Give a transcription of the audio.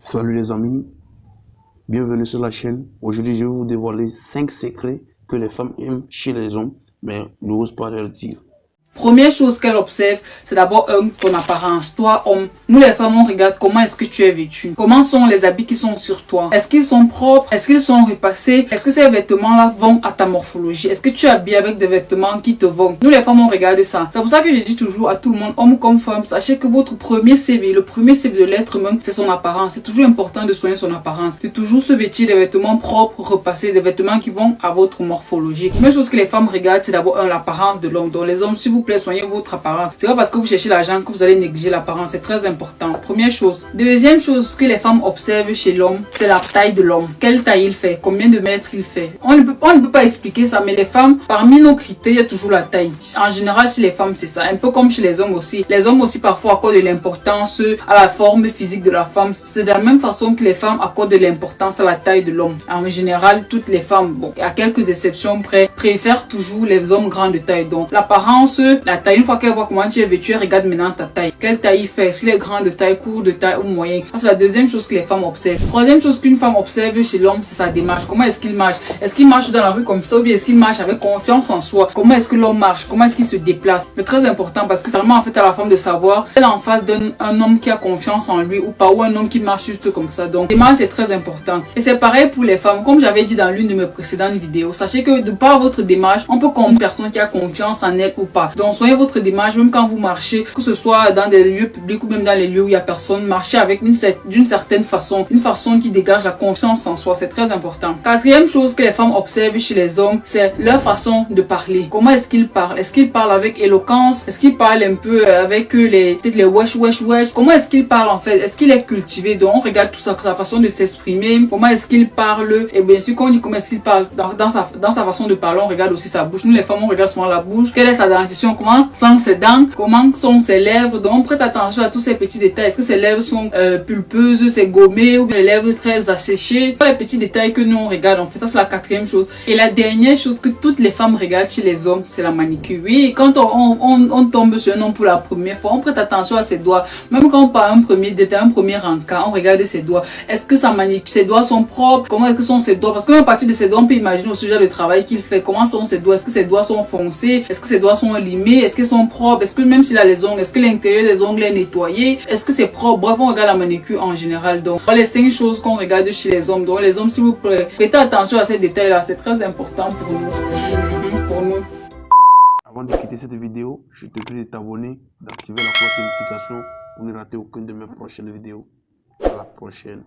Salut les amis, bienvenue sur la chaîne. Aujourd'hui, je vais vous dévoiler 5 secrets que les femmes aiment chez les hommes, mais n'osent pas leur dire. Première chose qu'elle observe, c'est d'abord ton apparence. Toi, homme, nous les femmes, on regarde comment est-ce que tu es vêtu. Comment sont les habits qui sont sur toi. Est-ce qu'ils sont propres? Est-ce qu'ils sont repassés? Est-ce que ces vêtements-là vont à ta morphologie? Est-ce que tu es habillé avec des vêtements qui te vont? Nous les femmes, on regarde ça. C'est pour ça que je dis toujours à tout le monde, homme comme femme, sachez que votre premier CV, le premier CV de l'être humain, c'est son apparence. C'est toujours important de soigner son apparence. De toujours se vêtir des vêtements propres, repassés, des vêtements qui vont à votre morphologie. La première chose que les femmes regardent, c'est d'abord l'apparence de l'homme. Donc les hommes, si vous soignez votre apparence. C'est pas parce que vous cherchez l'argent que vous allez négliger l'apparence. C'est très important. Première chose. Deuxième chose que les femmes observent chez l'homme, c'est la taille de l'homme. Quelle taille il fait? Combien de mètres il fait? On ne peut pas expliquer ça, mais les femmes, parmi nos critères, il y a toujours la taille. En général, chez les femmes, c'est ça. Un peu comme chez les hommes aussi. Les hommes aussi parfois accordent de l'importance à la forme physique de la femme. C'est de la même façon que les femmes accordent de l'importance à la taille de l'homme. En général, toutes les femmes, bon, à quelques exceptions près, préfèrent toujours les hommes grands de taille. Donc, l'apparence, la taille, une fois qu'elle voit comment tu es vêtu, elle regarde maintenant ta taille. Quelle taille il fait? Est-ce qu'il est grand de taille, court de taille ou moyen? Ça, c'est la deuxième chose que les femmes observent. Troisième chose qu'une femme observe chez l'homme, c'est sa démarche. Comment est-ce qu'il marche? Est-ce qu'il marche dans la rue comme ça ou bien est-ce qu'il marche avec confiance en soi? Comment est-ce que l'homme marche? Comment est-ce qu'il se déplace? C'est très important parce que c'est vraiment en fait à la femme de savoir elle est en face d'un homme qui a confiance en lui ou pas, ou un homme qui marche juste comme ça. Donc, démarche c'est très important. Et c'est pareil pour les femmes. Comme j'avais dit dans l'une de mes précédentes vidéos, sachez que de par votre démarche, on peut comprendre une personne qui a confiance en elle ou pas. Donc, soyez votre démarche, même quand vous marchez, que ce soit dans des lieux publics ou même dans les lieux où il n'y a personne, marchez avec d'une certaine façon, une façon qui dégage la confiance en soi, c'est très important. Quatrième chose que les femmes observent chez les hommes, c'est leur façon de parler. Comment est-ce qu'ils parlent? Est-ce qu'ils parlent avec éloquence? Est-ce qu'ils parlent un peu avec peut-être les wesh wesh wesh? Comment est-ce qu'ils parlent en fait? Est-ce qu'il est cultivé? Donc on regarde tout ça, la façon de s'exprimer, comment est-ce qu'il parle, et bien sûr quand on dit comment est-ce qu'il parle dans sa façon de parler, on regarde aussi sa bouche. Nous les femmes on regarde souvent la bouche, quelle est sa dentition, comment sont ses dents, comment sont ses lèvres. Donc on prête attention à tous ces petits détails. Est-ce que ses lèvres sont pulpeuses, c'est gommé ou bien les lèvres très asséchées? Les petits détails que nous on regarde en fait, ça c'est la quatrième chose. Et la dernière chose que toutes les femmes regardent chez les hommes, c'est la manicure. Oui, quand on tombe sur un homme pour la première fois, on prête attention à ses doigts. Même quand on part un premier détail, un premier encas, on regarde ses doigts. Est-ce que sa manicure, ses doigts sont propres? Comment est-ce que sont ses doigts? Parce que même à partir de ses doigts, on peut imaginer au sujet de travail qu'il fait. Comment sont ses doigts? Est-ce que ses doigts sont foncés? Est-ce que ses doigts sont limés? Est-ce qu'ils sont propres? Est-ce que même s'il a les ongles, est-ce que l'intérieur des ongles est nettoyé? Est-ce que c'est propre? Bref, on regarde la manicure en général. Donc, voilà les 5 choses qu'on regarde chez les hommes. Donc, les hommes, s'il vous plaît, prêtez attention à ces détails-là. C'est très important pour nous. Pour nous. Avant de quitter cette vidéo, je te prie de t'abonner, d'activer la cloche de notification pour ne rater aucune de mes prochaines vidéos. À la prochaine.